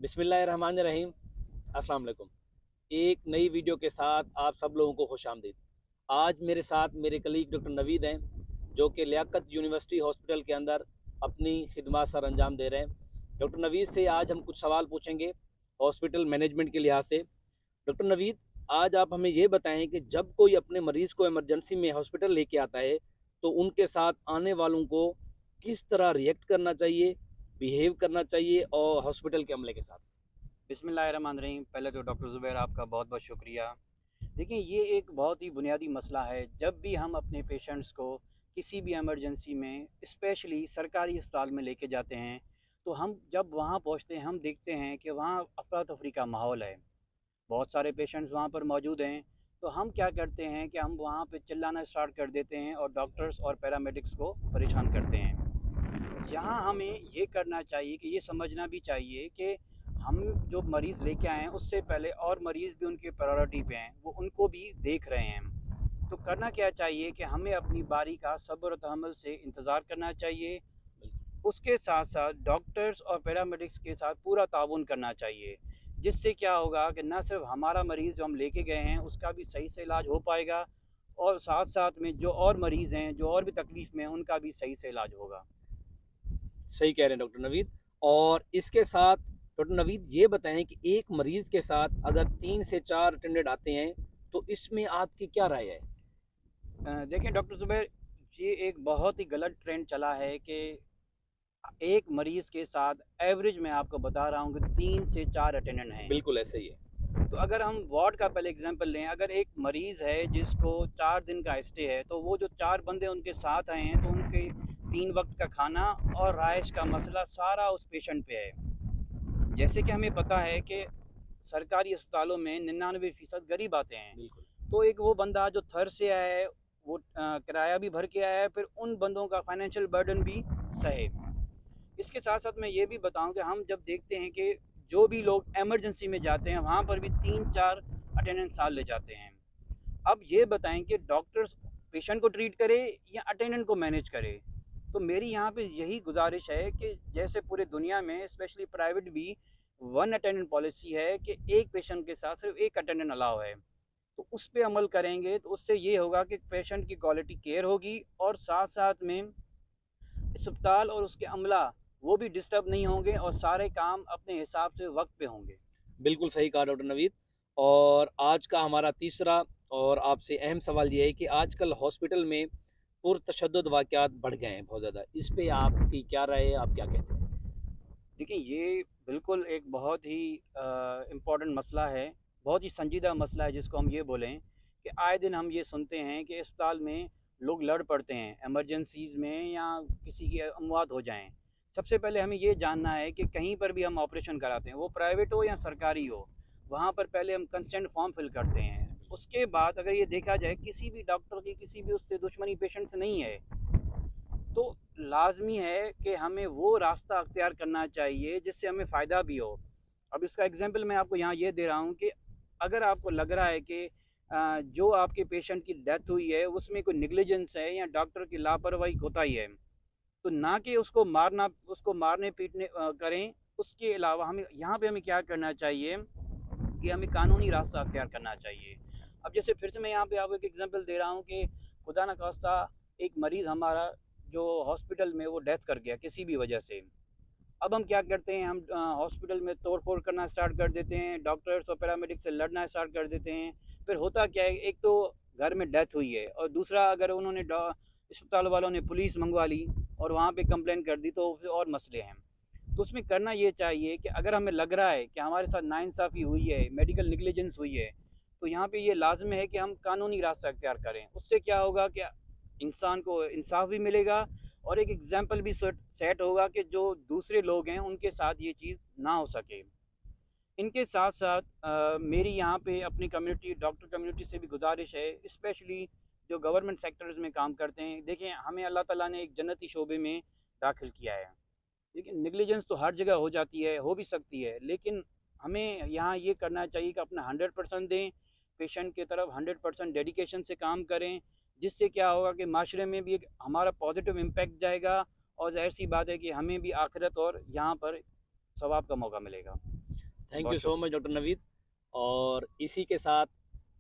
बिस्मिल्लाहिर्रहमानिर्रहीम। अस्सलाम वालेकुम। एक नई वीडियो के साथ आप सब लोगों को खुशामदीद। आज मेरे साथ मेरे कलीग डॉक्टर नवीद हैं, जो कि लियाकत यूनिवर्सिटी हॉस्पिटल के अंदर अपनी खिदमत सर अंजाम दे रहे हैं। डॉक्टर नवीद से आज हम कुछ सवाल पूछेंगे हॉस्पिटल मैनेजमेंट के लिहाज से। डॉक्टर नवीद, आज आप हमें ये बताएं कि जब कोई अपने मरीज़ को इमरजेंसी में हॉस्पिटल लेके आता है तो उनके साथ आने वालों को किस तरह रिएक्ट करना चाहिए, बिहेव करना चाहिए और हॉस्पिटल के अमले के साथ। बिस्मिल्लाहिर्रहमानिर्रहीम। पहले तो डॉक्टर ज़ुबैर आपका बहुत बहुत शुक्रिया। देखिए, ये एक बहुत ही बुनियादी मसला है। जब भी हम अपने पेशेंट्स को किसी भी इमरजेंसी में, स्पेशली सरकारी अस्पताल में लेके जाते हैं, तो हम जब वहाँ पहुँचते हैं हम देखते हैं कि वहाँ अफरा तफरी का माहौल है। बहुत सारे पेशेंट्स वहाँ पर मौजूद हैं। तो हम क्या करते हैं कि हम वहाँ पे चिल्लाना स्टार्ट कर देते हैं और डॉक्टर्स और पैरामेडिक्स को परेशान करते हैं। यहाँ हमें ये करना चाहिए कि ये समझना भी चाहिए कि हम जो मरीज़ लेके आए हैं उससे पहले और मरीज़ भी उनके प्रायोरिटी पे हैं, वो उनको भी देख रहे हैं। तो करना क्या चाहिए कि हमें अपनी बारी का सब्र और तहम्मुल से इंतज़ार करना चाहिए। उसके साथ साथ डॉक्टर्स और पैरामेडिक्स के साथ पूरा ताउन करना चाहिए, जिससे क्या होगा कि न सिर्फ हमारा मरीज़ जो हम लेके गए हैं उसका भी सही से इलाज हो पाएगा, और साथ साथ में जो और मरीज़ हैं जो और भी तकलीफ़ में हैं उनका भी सही से इलाज होगा। सही कह रहे हैं डॉक्टर नवीद। और इसके साथ डॉक्टर नवीद ये बताएं कि एक मरीज के साथ अगर 3 से 4 अटेंडेंट आते हैं तो इसमें आपकी क्या राय है। देखें डॉक्टर ज़ुबैर, ये एक बहुत ही गलत ट्रेंड चला है कि एक मरीज़ के साथ एवरेज मैं आपको बता रहा हूँ कि 3 से 4 अटेंडेंट हैं। बिल्कुल ऐसे ही है। तो अगर हम वार्ड का पहले एग्जांपल लें, अगर एक मरीज़ है जिसको 4 दिन का स्टे है, तो वो जो 4 बंदे उनके साथ आए हैं तो उनके 3 वक्त का खाना और रहायश का मसला सारा उस पेशेंट पे है। जैसे कि हमें पता है कि सरकारी अस्पतालों में 99% गरीब आते हैं। बिल्कुल। तो एक वो बंदा जो थर से आया है, वो किराया भी भर के आया है, फिर उन बंदों का फाइनेंशियल बर्डन भी सहे। इसके साथ साथ मैं ये भी बताऊं कि हम जब देखते हैं कि जो भी लोग इमरजेंसी में जाते हैं वहाँ पर भी 3-4 अटेंडेंट साल ले जाते हैं। अब ये बताएं कि डॉक्टर्स पेशेंट को ट्रीट करे या अटेंडेंट को मैनेज करे। तो मेरी यहाँ पे यही गुजारिश है कि जैसे पूरे दुनिया में स्पेशली प्राइवेट भी 1 अटेंडेंट पॉलिसी है कि एक पेशेंट के साथ सिर्फ एक अटेंडेंट अलाउ है, तो उस पर अमल करेंगे तो उससे ये होगा कि पेशेंट की क्वालिटी केयर होगी, और साथ साथ में अस्पताल और उसके अमला वो भी डिस्टर्ब नहीं होंगे और सारे काम अपने हिसाब से वक्त पे होंगे। बिल्कुल सही कहा डॉक्टर नवीद। और आज का हमारा तीसरा और आपसे अहम सवाल ये है कि आजकल हॉस्पिटल में पुरतशद्दुद वाक़यात बढ़ गए हैं बहुत ज़्यादा। इस पे आपकी क्या राय है, आप क्या कहते हैं। देखिए, ये बिल्कुल एक बहुत ही इम्पोर्टेंट मसला है, बहुत ही संजीदा मसला है, जिसको हम ये बोलें कि आए दिन हम ये सुनते हैं कि अस्पताल में लोग लड़ पड़ते हैं इमरजेंसीज़ में, या किसी की अमवात हो जाएं। सबसे पहले हमें ये जानना है कि कहीं पर भी हम ऑपरेशन कराते हैं, वो प्राइवेट हो या सरकारी हो, वहाँ पर पहले हम कंसेंट फॉर्म फिल करते हैं। उसके बाद अगर ये देखा जाए किसी भी डॉक्टर की किसी भी उससे दुश्मनी पेशेंट से नहीं है, तो लाजमी है कि हमें वो रास्ता अख्तियार करना चाहिए जिससे हमें फ़ायदा भी हो। अब इसका एग्जांपल मैं आपको यहाँ ये दे रहा हूँ कि अगर आपको लग रहा है कि जो आपके पेशेंट की डेथ हुई है उसमें कोई निगलिजेंस है या डॉक्टर की लापरवाही कोताही है, तो ना कि उसको मारने पीटने करें। उसके अलावा हमें यहाँ पे हमें क्या करना चाहिए कि हमें कानूनी रास्ता अख्तियार करना चाहिए। अब जैसे फिर से मैं यहाँ पे आपको एक एग्जांपल दे रहा हूँ कि खुदा न खास्ता एक मरीज़ हमारा जो हॉस्पिटल में वो डेथ कर गया किसी भी वजह से। अब हम क्या करते हैं, हम हॉस्पिटल में तोड़ फोड़ करना स्टार्ट कर देते हैं, डॉक्टर्स और पैरामेडिक से लड़ना स्टार्ट कर देते हैं। फिर होता क्या है, एक तो घर में डेथ हुई है, और दूसरा अगर उन्होंने अस्पताल वालों ने पुलिस मंगवा ली और वहाँ पे कंप्लेन कर दी तो फिर और मसले हैं। तो उसमें करना ये चाहिए कि अगर हमें लग रहा है कि हमारे साथ नाइंसाफ़ी हुई है, मेडिकल निगलिजेंस हुई है, तो यहाँ पे ये लाजमी है कि हम कानूनी रास्ता अख्तियार करें। उससे क्या होगा कि इंसान को इंसाफ भी मिलेगा, और एक एग्जाम्पल भी सेट होगा कि जो दूसरे लोग हैं उनके साथ ये चीज़ ना हो सके। इनके साथ साथ मेरी यहाँ पे अपनी कम्युनिटी, डॉक्टर कम्युनिटी से भी गुजारिश है, स्पेशली जो गवर्नमेंट सेक्टर्स में काम करते हैं। देखें, हमें अल्लाह ताला ने एक जन्नती शोबे में दाखिल किया है, लेकिन निगलिजेंस तो हर जगह हो जाती है, हो भी सकती है, लेकिन हमें यहाँ ये करना चाहिए कि अपना 100% दें, पेशेंट की तरफ 100% डेडिकेशन से काम करें, जिससे क्या होगा कि माशरे में भी एक हमारा पॉजिटिव इम्पैक्ट जाएगा, और ज़ाहिर सी बात है कि हमें भी आखिरत और यहाँ पर सवाब का मौका मिलेगा। थैंक बहुत यू सो शुक्रिया। Much doctor Naveed. और इसी के साथ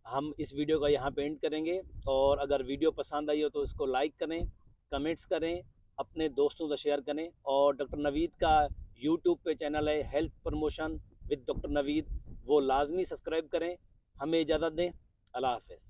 हम इस वीडियो का यहाँ पे एंड करेंगे। और अगर वीडियो पसंद आई हो तो इसको लाइक करें, कमेंट्स करें, अपने दोस्तों से शेयर करें। और डॉक्टर नवीद का यूट्यूब पे चैनल है health promotion with doctor Naveed, वो लाजमी सब्सक्राइब करें। हमें इजाज़त दें। अल्लाह हाफ़िज़।